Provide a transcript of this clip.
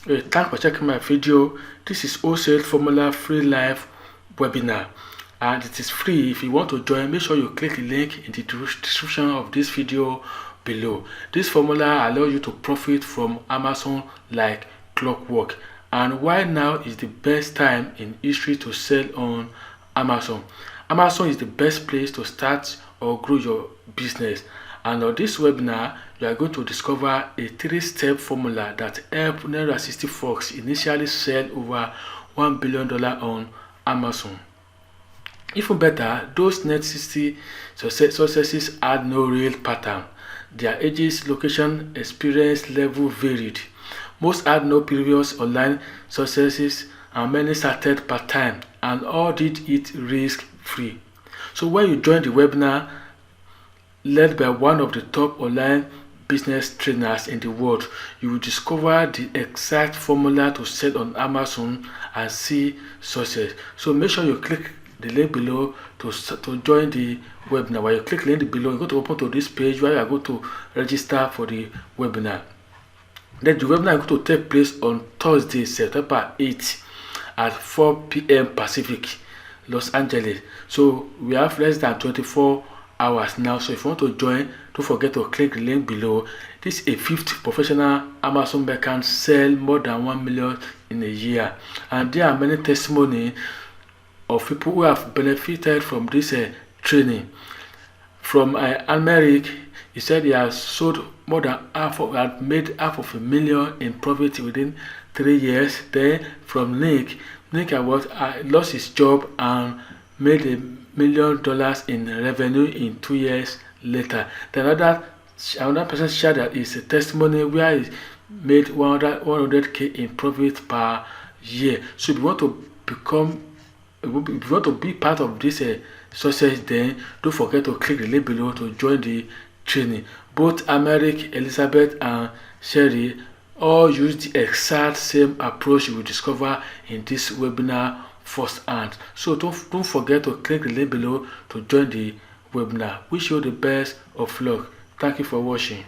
Thanks for checking my video. This is Wholesale Formula Free Live webinar, and it is free. If you want to join, make sure you click the link in the description of this video below. This formula allows you to profit from Amazon like clockwork, and why now is the best time in history to sell on Amazon. Amazon is the best place to start or grow your business, and on this webinar you are going to discover a 3-step formula that helps Naira 60 Fox initially sell over $1 billion on Amazon. Even better, those net 60 successes had no real pattern. Their ages, location, experience level varied. Most had no previous online successes, and many started part-time, and all did it risk-free. So when you join the webinar led by one of the top online business trainers in the world, you will discover the exact formula to sell on Amazon and see success. So make sure you click the link below to join the webinar. When you click the link below, you're going to open to this page where you are going to register for the webinar. Then the webinar is going to take place on Thursday, September 8th at 4 p.m. Pacific, Los Angeles. So we have less than 24 hours now. So if you want to join, don't forget to click the link below. This is a 5th professional Amazon merchant sell more than 1 million in a year, and there are many testimonies of people who have benefited from this training. From Almeric, he said he has sold more than had made $500,000 in profit within 3 years. Then from Nick lost his job and made $1 million in revenue in 2 years later. Then another person shared that is a testimony where he made 100K in profit per year. So if you want to be part of this success, then don't forget to click the link below to join the training. Both Americ, Elizabeth, and Sherry all use the exact same approach you will discover in this webinar firsthand. So don't forget to click the link below to join the webinar. Wish you the best of luck. Thank you for watching.